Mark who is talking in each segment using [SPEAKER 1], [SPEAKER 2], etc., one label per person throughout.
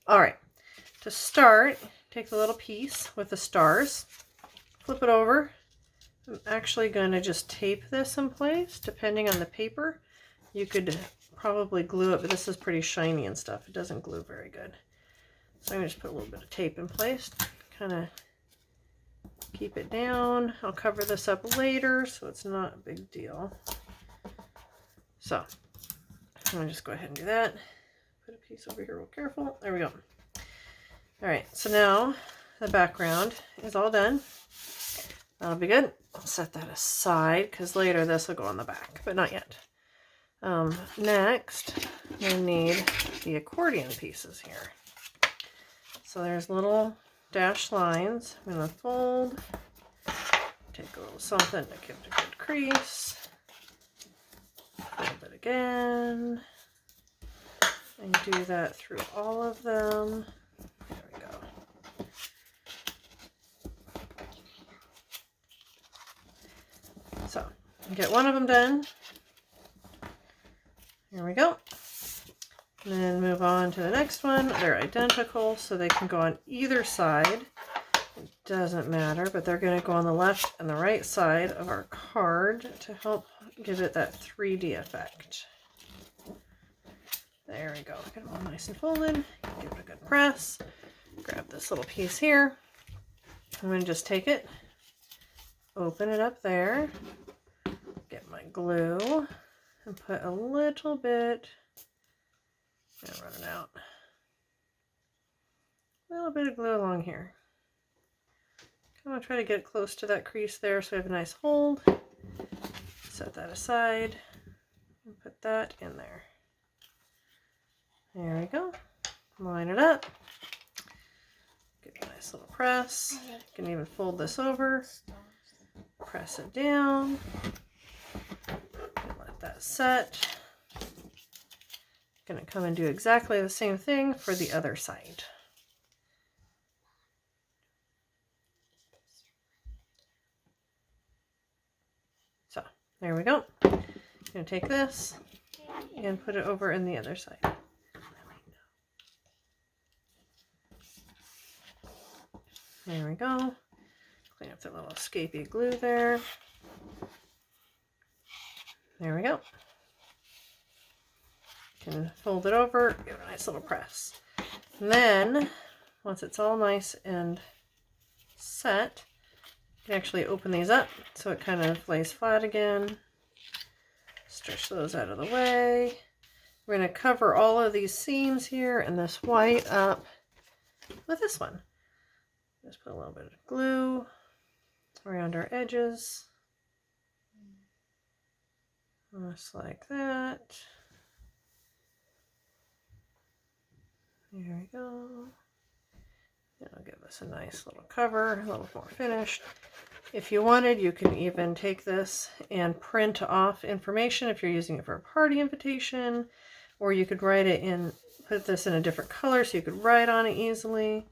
[SPEAKER 1] All right, to start, take the little piece with the stars, flip it over. I'm actually going to just tape this in place, depending on the paper. You could probably glue it, but this is pretty shiny and stuff. It doesn't glue very good. So I'm going to just put a little bit of tape in place, kind of keep it down. I'll cover this up later, so it's not a big deal. So I'm going to just go ahead and do that. Put a piece over here real careful. There we go. All right, so now the background is all done. That'll be good. I'll set that aside because later this will go on the back, but not yet. Next, we need the accordion pieces here. So there's little dashed lines. I'm going to fold, take a little something to give it a good crease, fold it again, and do that through all of them. There we go. So, get one of them done. Here we go. And then move on to the next one. They're identical, so they can go on either side. It doesn't matter, but they're going to go on the left and the right side of our card to help give it that 3D effect. There we go. Get them all nice and folded. Give it a good press. Grab this little piece here. I'm going to just take it, open it up there, get my glue, and put a little bit. I'm running out. A little bit of glue along here. I'm going to try to get close to that crease there so we have a nice hold. Set that aside and put that in there. There we go. Line it up. Get a nice little press. You can even fold this over. Press it down. Let that set. Going to come and do exactly the same thing for the other side. So there we go. I'm going to take this and put it over in the other side. There we go. Clean up the little escapey glue there. There we go. Can fold it over, give it a nice little press. And then, once it's all nice and set, you can actually open these up so it kind of lays flat again. Stretch those out of the way. We're going to cover all of these seams here and this white up with this one. Just put a little bit of glue around our edges. Just like that. There we go. It'll give us a nice little cover, a little more finished. If you wanted, you can even take this and print off information if you're using it for a party invitation, or you could write it in, put this in a different color so you could write on it easily.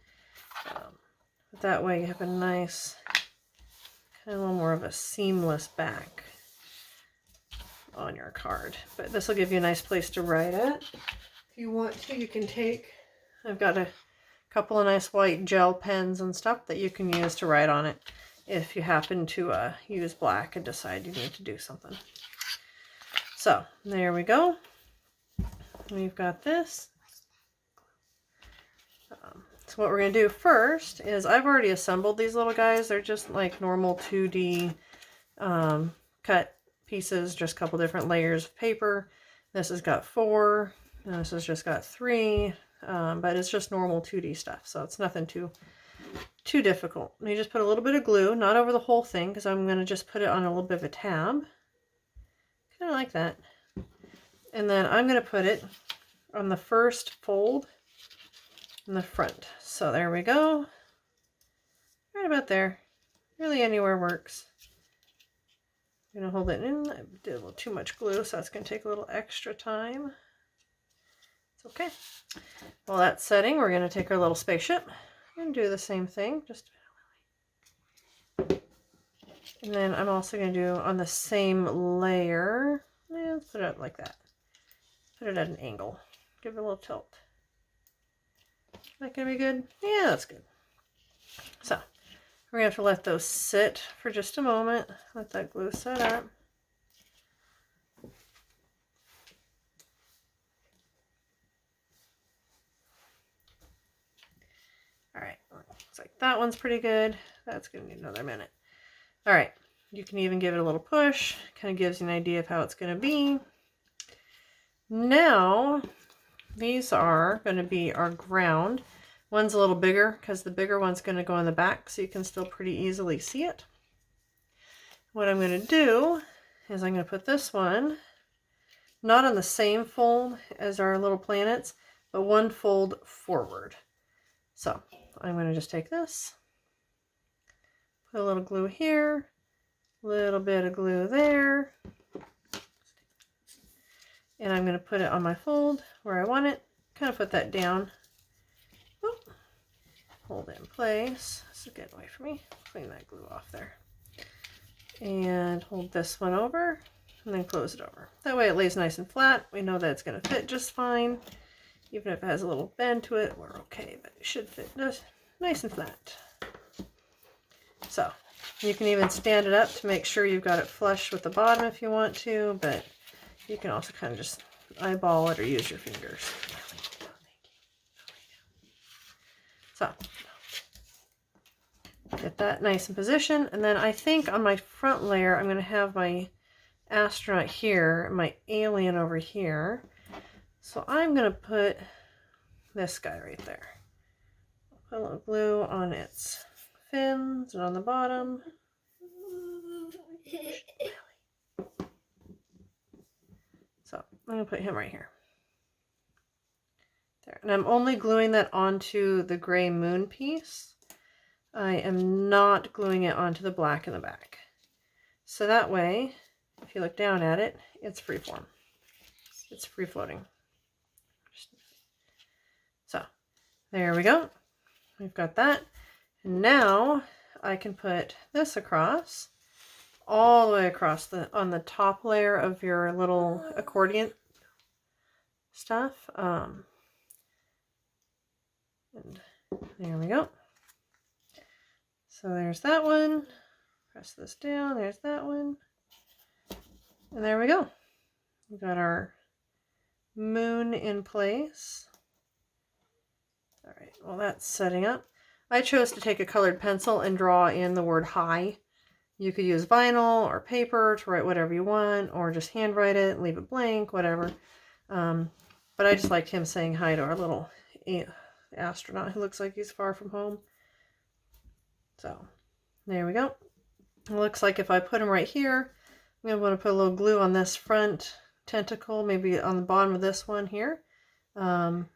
[SPEAKER 1] But that way you have a nice, kind of a little more of a seamless back on your card. But this will give you a nice place to write it. If you want to, you can take, I've got a couple of nice white gel pens and stuff that you can use to write on it if you happen to use black and decide you need to do something. So there we go. We've got this. So what we're going to do first is I've already assembled these little guys. They're just like normal 2D cut pieces, just a couple different layers of paper. This has got 4, and this has just got 3, but it's just normal 2D stuff, so it's nothing too difficult. And you just put a little bit of glue, not over the whole thing, because I'm going to just put it on a little bit of a tab, kind of like that. And then I'm going to put it on the first fold in the front. So there we go. Right about there. Really anywhere works. I'm going to hold it in. I did a little too much glue, so it's going to take a little extra time. It's okay. While that's setting, we're going to take our little spaceship and do the same thing. Just, and then I'm also going to do on the same layer. Let's put it up like that. Put it at an angle. Give it a little tilt. that gonna be good? Yeah, that's good. So we're gonna have to let those sit for just a moment. Let that glue set up. All right, looks like that one's pretty good. That's gonna need another minute. All right, you can even give it a little push. Kind of gives you an idea of how it's gonna be. Now, these are gonna be our ground. One's a little bigger because the bigger one's gonna go in the back so you can still pretty easily see it. What I'm gonna do is I'm gonna put this one not on the same fold as our little planets, but one fold forward. So I'm going to just take this, put a little glue here, a little bit of glue there, and I'm going to put it on my fold where I want it, kind of put that down, oop, hold it in place. This is getting away from me, clean that glue off there, and hold this one over, and then close it over. That way it lays nice and flat. We know that it's going to fit just fine. Even if it has a little bend to it, we're okay, but it should fit just nice and flat. So you can even stand it up to make sure you've got it flush with the bottom if you want to, but you can also kind of just eyeball it or use your fingers. So get that nice in position, and then I think on my front layer I'm going to have my astronaut here and my alien over here. So I'm going to put this guy right there. Put a little glue on its fins and on the bottom. So I'm going to put him right here. There. And I'm only gluing that onto the gray moon piece. I am not gluing it onto the black in the back. So that way, if you look down at it, it's freeform. It's free floating. So there we go. We've got that. And now I can put this across, all the way across on the top layer of your little accordion stuff. And there we go. So there's that one. Press this down. There's that one. And there we go. We've got our moon in place. All right, well that's setting up. I chose to take a colored pencil and draw in the word hi. You could use vinyl or paper to write whatever you want, or just handwrite it and leave it blank, whatever. But I just liked him saying hi to our little astronaut who looks like he's far from home. So there we go. It looks like if I put him right here, I'm going to want to put a little glue on this front tentacle, maybe on the bottom of this one here, and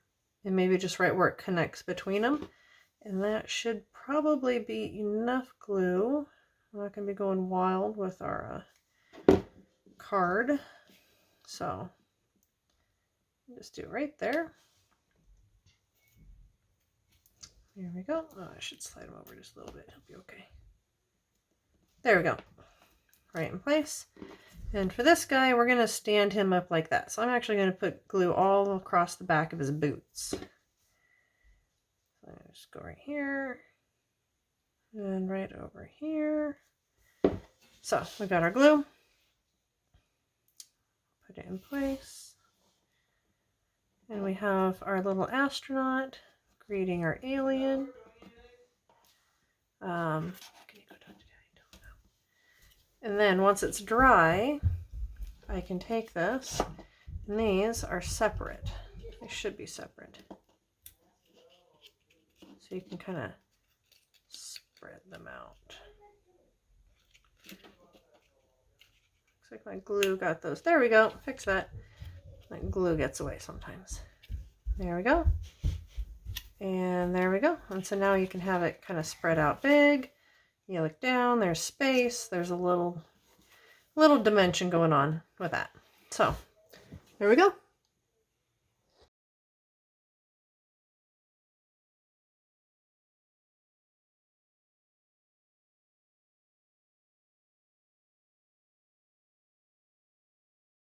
[SPEAKER 1] maybe just right where it connects between them. And that should probably be enough glue. I'm not going to be going wild with our card. So just do it right there. There we go. Oh, I should slide him over just a little bit. He'll be okay. There we go. Right in place. And for this guy, we're going to stand him up like that. So I'm actually going to put glue all across the back of his boots. So I'm going to just go right here and right over here. So we got our glue. Put it in place. And we have our little astronaut greeting our alien. And then once it's dry, I can take this, and these are separate. They should be separate. So you can kind of spread them out. Looks like my glue got those. There we go. Fix that. That glue gets away sometimes. There we go. And there we go. And so now you can have it kind of spread out big. You look down, there's space, there's a little dimension going on with that. So there we go.